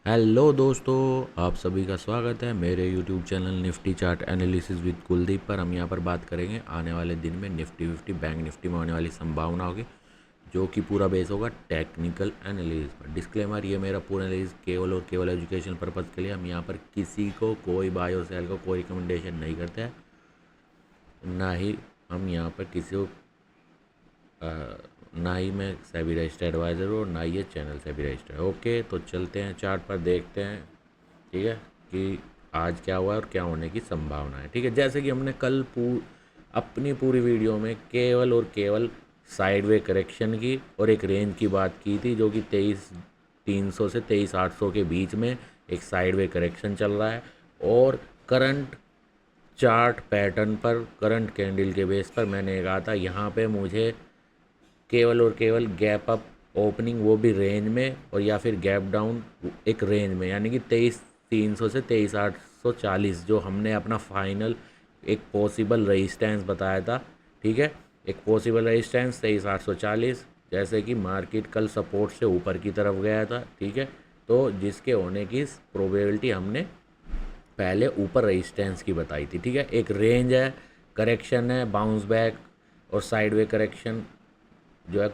Hello दोस्तों, आप सभी का स्वागत है मेरे YouTube channel Nifty chart analysis with Kuldeep पर। हम यहाँ पर बात करेंगे आने वाले दिन में निफ्टी फिफ्टी बैंक निफ्टी में होने वाली संभावनाओं की, जो कि पूरा बेस होगा टेक्निकल एनालिसिस पर। डिस्क्लेमर, ये मेरा पूरा एनालिसिस केवल और केवल एजुकेशन पर्पज़ के लिए। हम यहाँ पर किसी को कोई बाय और सेल को कोई रिकमेंडेशन नहीं करते हैं, ना ही हम यहाँ पर किसी को ना ही मैं सेबी रजिस्टर्ड एडवाइज़र हूँ और ना ही ये चैनल सेबी रजिस्टर्ड। ओके, तो चलते हैं चार्ट पर, देखते हैं ठीक है कि आज क्या हुआ और क्या होने की संभावना है। ठीक है, जैसे कि हमने कल अपनी पूरी वीडियो में केवल और केवल साइडवे करेक्शन की और एक रेंज की बात की थी, जो कि 23,300 से 23,800 के बीच में एक साइडवे करेक्शन चल रहा है। और करंट चार्ट पैटर्न पर, करंट कैंडल के बेस पर मैंने कहा था यहाँ पे मुझे केवल और केवल गैप अप ओपनिंग, वो भी रेंज में, और या फिर गैप डाउन एक रेंज में, यानी कि 23,300 से 23,840 जो हमने अपना फाइनल एक पॉसिबल रेजिस्टेंस बताया था। ठीक है, एक पॉसिबल रेजिस्टेंस 23,840, जैसे कि मार्केट कल सपोर्ट से ऊपर की तरफ गया था। ठीक है, तो जिसके होने की प्रोबेबिलिटी हमने पहले ऊपर रेजिस्टेंस की बताई थी। ठीक है, एक रेंज है, करेक्शन है, बाउंस बैक और साइडवे करेक्शन जो है।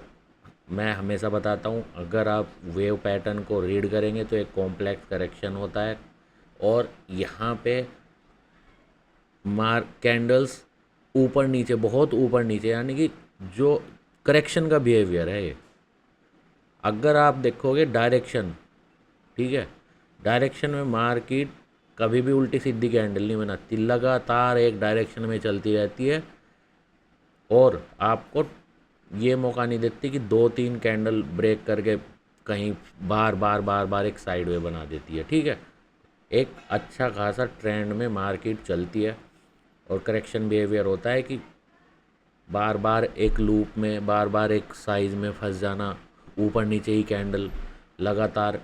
मैं हमेशा बताता हूँ, अगर आप वेव पैटर्न को रीड करेंगे तो एक कॉम्प्लेक्स करेक्शन होता है, और यहाँ पे कैंडल्स ऊपर नीचे, बहुत ऊपर नीचे, यानी कि जो करेक्शन का बिहेवियर है ये। अगर आप देखोगे डायरेक्शन, ठीक है, डायरेक्शन में मार्केट कभी भी उल्टी सीधी कैंडल नहीं बनाती, लगातार एक डायरेक्शन में चलती रहती है, और आपको ये मौका नहीं देती कि दो तीन कैंडल ब्रेक करके कहीं बार बार बार बार एक साइडवे बना देती है। ठीक है, एक अच्छा खासा ट्रेंड में मार्केट चलती है, और करेक्शन बिहेवियर होता है कि बार बार एक लूप में, बार बार एक साइज में फंस जाना, ऊपर नीचे ही कैंडल लगातार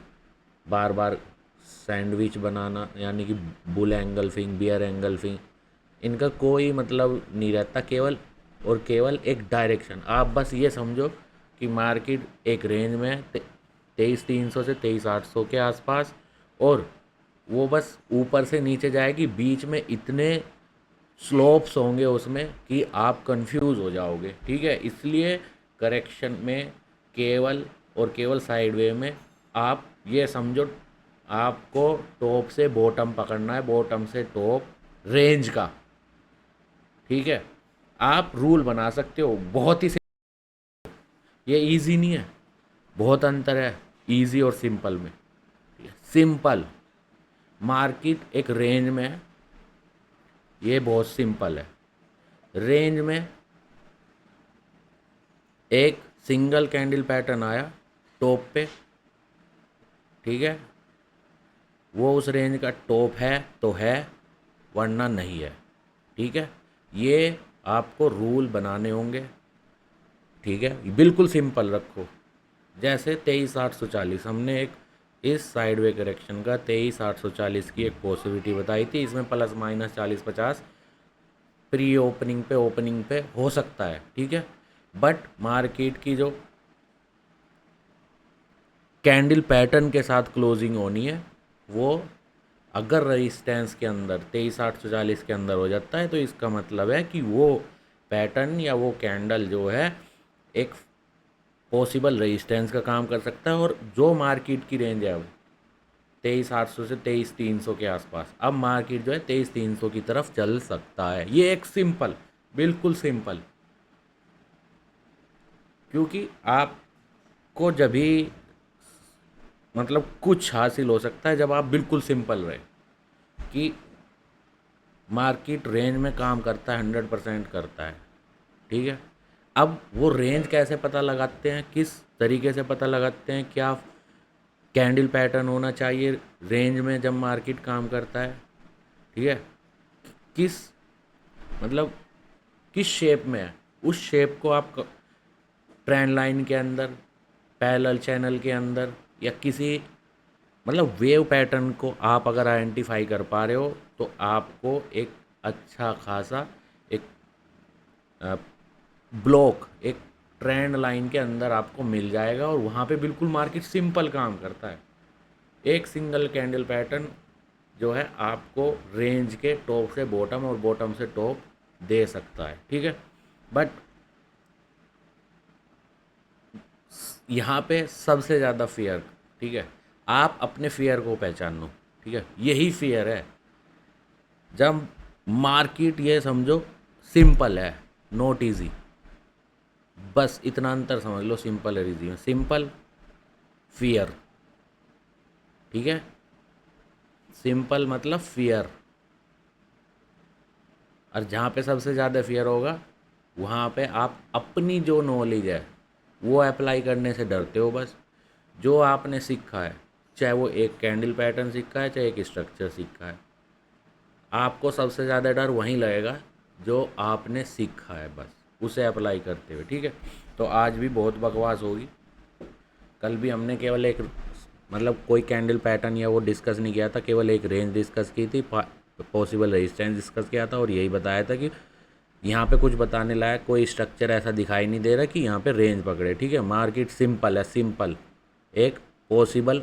बार बार सैंडविच बनाना, यानी कि बुल एंगल्फिंग, बियर एंगल्फिंग, इनका कोई मतलब नहीं रहता, केवल और केवल एक डायरेक्शन। आप बस ये समझो कि मार्केट एक रेंज में 23,300 से 23,800 के आसपास, और वो बस ऊपर से नीचे जाएगी, बीच में इतने स्लोप्स होंगे उसमें कि आप कंफ्यूज हो जाओगे। ठीक है, इसलिए करेक्शन में केवल और केवल साइडवे में आप ये समझो, आपको टॉप से बॉटम पकड़ना है, बॉटम से टॉप रेंज का। ठीक है, आप रूल बना सकते हो बहुत ही ये इजी नहीं है, बहुत अंतर है इजी और सिंपल में। सिंपल मार्केट एक रेंज में है, ये बहुत सिंपल है। रेंज में एक सिंगल कैंडल पैटर्न आया टॉप पे, ठीक है, वो उस रेंज का टॉप है तो है, वरना नहीं है। ठीक है, ये आपको रूल बनाने होंगे। ठीक है, बिल्कुल सिंपल रखो। जैसे 23,840 हमने एक इस साइडवे करेक्शन का 23,840 की एक पॉसिबिलिटी बताई थी, इसमें प्लस माइनस 40-50 प्री ओपनिंग पे, ओपनिंग पे हो सकता है। ठीक है, बट मार्केट की जो कैंडल पैटर्न के साथ क्लोजिंग होनी है, वो अगर रेजिस्टेंस के अंदर 23,840 के अंदर हो जाता है, तो इसका मतलब है कि वो पैटर्न या वो कैंडल जो है एक पॉसिबल रेजिस्टेंस का काम कर सकता है। और जो मार्केट की रेंज है अब 23,800 से 23,300 के आसपास, अब मार्केट जो है 23,300 की तरफ चल सकता है। ये एक सिंपल, बिल्कुल सिंपल, क्योंकि आपको जब भी मतलब कुछ हासिल हो सकता है जब आप बिल्कुल सिंपल रहे कि मार्केट रेंज में काम करता है, 100% करता है। ठीक है, अब वो रेंज कैसे पता लगाते हैं, किस तरीके से पता लगाते हैं, क्या कैंडल पैटर्न होना चाहिए रेंज में जब मार्केट काम करता है। ठीक है, किस मतलब किस शेप में है, उस शेप को आप ट्रेंड लाइन के अंदर, पैरेलल चैनल के अंदर, या किसी मतलब वेव पैटर्न को आप अगर आइडेंटिफाई कर पा रहे हो, तो आपको एक अच्छा खासा एक ब्लॉक, एक ट्रेंड लाइन के अंदर आपको मिल जाएगा, और वहाँ पे बिल्कुल मार्केट सिंपल काम करता है। एक सिंगल कैंडल पैटर्न जो है आपको रेंज के टॉप से बॉटम और बॉटम से टॉप दे सकता है, ठीक है। बट यहाँ पे सबसे ज़्यादा फियर, ठीक है, आप अपने फियर को पहचान लो, ठीक है, यही फियर है। जब मार्केट, ये समझो सिंपल है, नॉट इजी, बस इतना अंतर समझ लो, सिंपल और इजी में। सिंपल फियर, ठीक है, सिंपल मतलब फियर, और जहाँ पे सबसे ज़्यादा फियर होगा वहाँ पे आप अपनी जो नॉलेज है वो अप्लाई करने से डरते हो। बस जो आपने सीखा है, चाहे वो एक कैंडल पैटर्न सीखा है, चाहे एक स्ट्रक्चर सीखा है, आपको सबसे ज़्यादा डर वहीं लगेगा जो आपने सीखा है, बस उसे अप्लाई करते हुए, ठीक है। तो आज भी बहुत बकवास होगी, कल भी हमने केवल एक, मतलब कोई कैंडल पैटर्न या वो डिस्कस नहीं किया था, केवल एक रेंज डिस्कस की थी, पॉसिबल रेजिस्टेंस डिस्कस किया था, और यही बताया था कि यहाँ पे कुछ बताने लायक कोई स्ट्रक्चर ऐसा दिखाई नहीं दे रहा कि यहाँ पे रेंज पकड़े, ठीक है। मार्केट सिंपल है, सिंपल एक पॉसिबल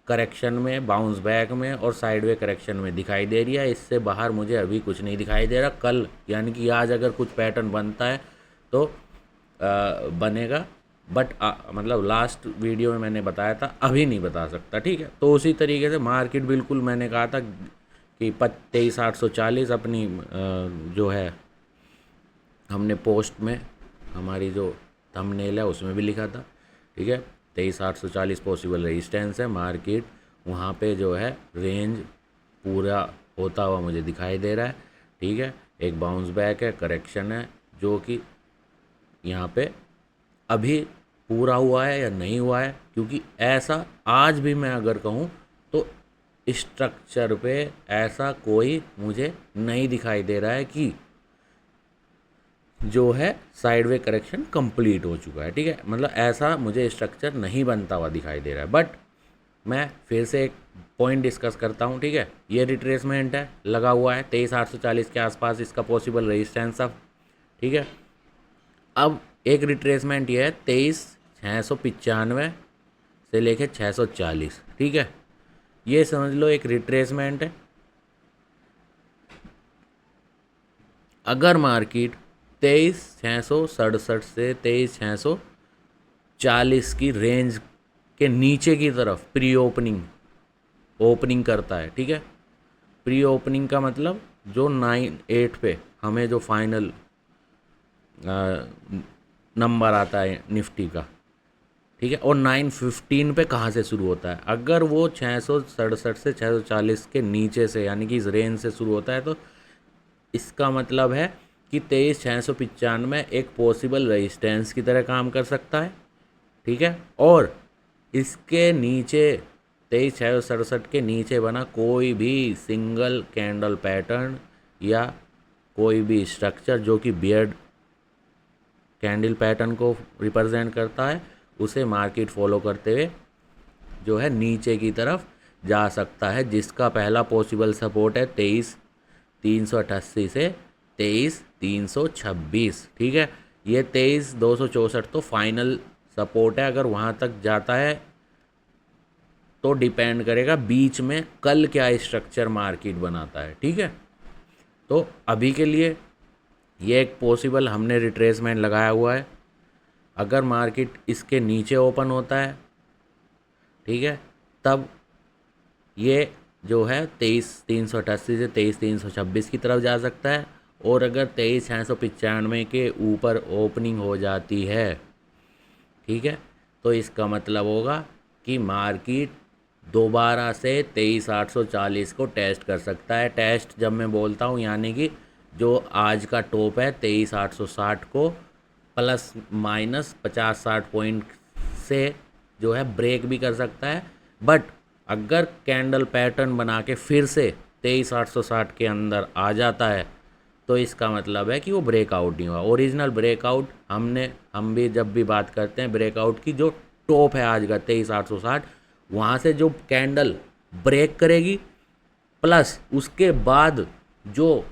करेक्शन में, बाउंस बैक में और साइडवे करेक्शन में दिखाई दे रही है। इससे बाहर मुझे अभी कुछ नहीं दिखाई दे रहा। कल यानी कि आज अगर कुछ पैटर्न बनता है तो बनेगा, बट मतलब लास्ट वीडियो में मैंने बताया था, अभी नहीं बता सकता, ठीक है। तो उसी तरीके से मार्केट, बिल्कुल मैंने कहा था कि 23,840 अपनी जो है, हमने पोस्ट में, हमारी जो थंबनेल है उसमें भी लिखा था, ठीक है, 23,840 पॉसिबल रेजिस्टेंस है। मार्केट वहाँ पे जो है रेंज पूरा होता हुआ मुझे दिखाई दे रहा है, ठीक है। एक बाउंस बैक है, करेक्शन है, जो कि यहाँ पे अभी पूरा हुआ है या नहीं हुआ है, क्योंकि ऐसा आज भी मैं अगर कहूँ तो स्ट्रक्चर पे ऐसा कोई मुझे नहीं दिखाई दे रहा है कि जो है साइडवे करेक्शन कंप्लीट हो चुका है, ठीक है। मतलब ऐसा मुझे स्ट्रक्चर नहीं बनता हुआ दिखाई दे रहा है। बट मैं फिर से एक पॉइंट डिस्कस करता हूँ, ठीक है। ये रिट्रेसमेंट है, लगा हुआ है 23,840 के आसपास इसका पॉसिबल रेजिस्टेंस अब, ठीक है। अब एक रिट्रेसमेंट ये है 23,695 से लेके 640, ठीक है। ये समझ लो एक रिट्रेसमेंट है। अगर मार्केट 23,667 से 23,640 की रेंज के नीचे की तरफ प्री ओपनिंग करता है, ठीक है। प्री ओपनिंग का मतलब जो 9-8 पे हमें जो फाइनल नंबर आता है निफ्टी का, ठीक है, और 9:15 पे कहाँ से शुरू होता है। अगर वो 667 से 640 के नीचे से, यानी कि इस रेंज से शुरू होता है, तो इसका मतलब है कि 23,695 एक पॉसिबल रेजिस्टेंस की तरह काम कर सकता है, ठीक है। और इसके नीचे 23,667 के नीचे बना कोई भी सिंगल कैंडल पैटर्न या कोई भी स्ट्रक्चर जो कि बियर्ड कैंडल पैटर्न को रिप्रेजेंट करता है, उसे मार्केट फॉलो करते हुए जो है नीचे की तरफ जा सकता है, जिसका पहला पॉसिबल सपोर्ट है 23,388 से 23,326, ठीक है। ये 23,264 तो फाइनल सपोर्ट है। अगर वहाँ तक जाता है तो डिपेंड करेगा बीच में कल क्या स्ट्रक्चर मार्केट बनाता है, ठीक है। तो अभी के लिए ये एक पॉसिबल हमने रिट्रेसमेंट लगाया हुआ है। अगर मार्केट इसके नीचे ओपन होता है, ठीक है, तब ये जो है 23,388 से 23,326 की तरफ जा सकता है। और अगर 23,695 के ऊपर ओपनिंग हो जाती है, ठीक है, तो इसका मतलब होगा कि मार्केट दोबारा से 23,840 को टेस्ट कर सकता है। टेस्ट जब मैं बोलता हूँ, यानी कि जो आज का टॉप है 23,860 को प्लस माइनस 50-60 पॉइंट से जो है ब्रेक भी कर सकता है। बट अगर कैंडल पैटर्न बना के फिर से 23,860 के अंदर आ जाता है, तो इसका मतलब है कि वो ब्रेकआउट नहीं हुआ। ओरिजिनल ब्रेकआउट हम भी जब भी बात करते हैं ब्रेकआउट की, जो टॉप है आज का 23,860, वहाँ से जो कैंडल ब्रेक करेगी प्लस उसके बाद जो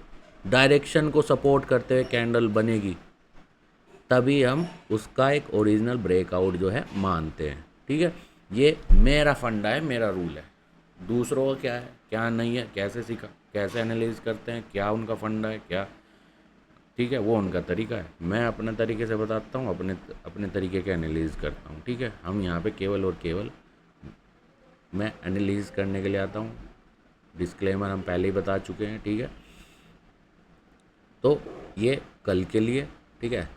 डायरेक्शन को सपोर्ट करते हुए कैंडल बनेगी, तभी हम उसका एक ओरिजिनल ब्रेकआउट जो है मानते हैं, ठीक है। ये मेरा फंडा है, मेरा रूल है। दूसरों का क्या है क्या नहीं है, कैसे सीखा, कैसे एनालाइज करते हैं, क्या उनका फंडा है क्या, ठीक है, वो उनका तरीका है। मैं अपने तरीके से बताता हूँ, अपने अपने तरीके के एनालाइज करता हूँ, ठीक है। हम यहाँ पे केवल और केवल मैं एनालाइज करने के लिए आता हूँ। डिस्क्लेमर हम पहले ही बता चुके हैं, ठीक है। तो ये कल के लिए, ठीक है।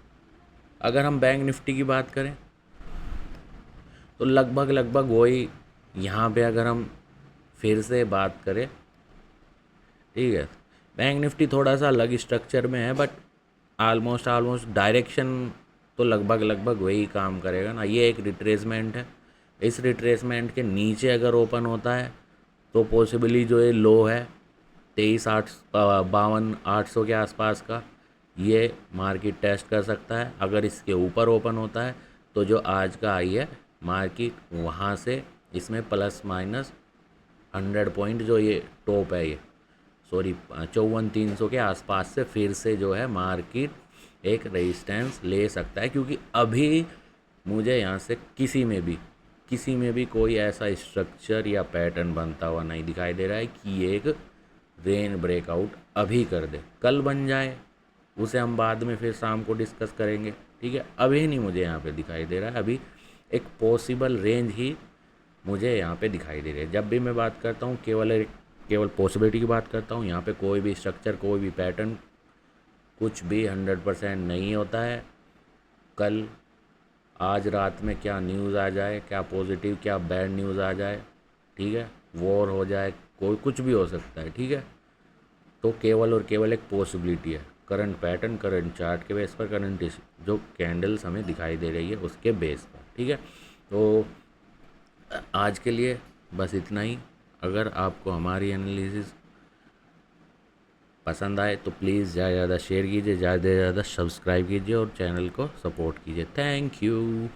अगर हम बैंक निफ्टी की बात करें तो लगभग लगभग वही, यहाँ पे अगर हम फिर से बात करें, ठीक है, बैंक निफ्टी थोड़ा सा अलग स्ट्रक्चर में है, बट ऑलमोस्ट ऑलमोस्ट डायरेक्शन तो लगभग लगभग वही काम करेगा ना। ये एक रिट्रेसमेंट है, इस रिट्रेसमेंट के नीचे अगर ओपन होता है तो पॉसिबली जो ये लो है 23,852 के आसपास का, ये मार्केट टेस्ट कर सकता है। अगर इसके ऊपर ओपन होता है तो जो आज का आई है मार्केट, वहाँ से इसमें प्लस माइनस 100 पॉइंट जो ये टॉप है, ये सॉरी 54,300 के आसपास से फिर से जो है मार्केट एक रेजिस्टेंस ले सकता है। क्योंकि अभी मुझे यहाँ से किसी में भी कोई ऐसा स्ट्रक्चर या पैटर्न बनता हुआ नहीं दिखाई दे रहा है कि ये एक रेन ब्रेकआउट अभी कर दे। कल बन जाए उसे हम बाद में फिर शाम को डिस्कस करेंगे, ठीक है। अभी नहीं मुझे यहाँ पे दिखाई दे रहा है, अभी एक पॉसिबल रेंज ही मुझे यहाँ पे दिखाई दे रही है। जब भी मैं बात करता हूँ केवल पॉसिबिलिटी की बात करता हूँ। यहाँ पे कोई भी स्ट्रक्चर, कोई भी पैटर्न, कुछ भी 100% नहीं होता है। कल आज रात में क्या न्यूज़ आ जाए, क्या पॉजिटिव क्या बैड न्यूज़ आ जाए, ठीक है, वॉर हो जाए, कोई कुछ भी हो सकता है, ठीक है। तो केवल और केवल एक पॉसिबिलिटी है, करंट पैटर्न, करंट चार्ट के बेस पर, करंट जो कैंडल्स हमें दिखाई दे रही है उसके बेस पर, ठीक है। तो आज के लिए बस इतना ही। अगर आपको हमारी एनालिसिस पसंद आए तो प्लीज़ ज़्यादा से ज़्यादा शेयर कीजिए, ज़्यादा से ज़्यादा सब्सक्राइब कीजिए और चैनल को सपोर्ट कीजिए। Thank you.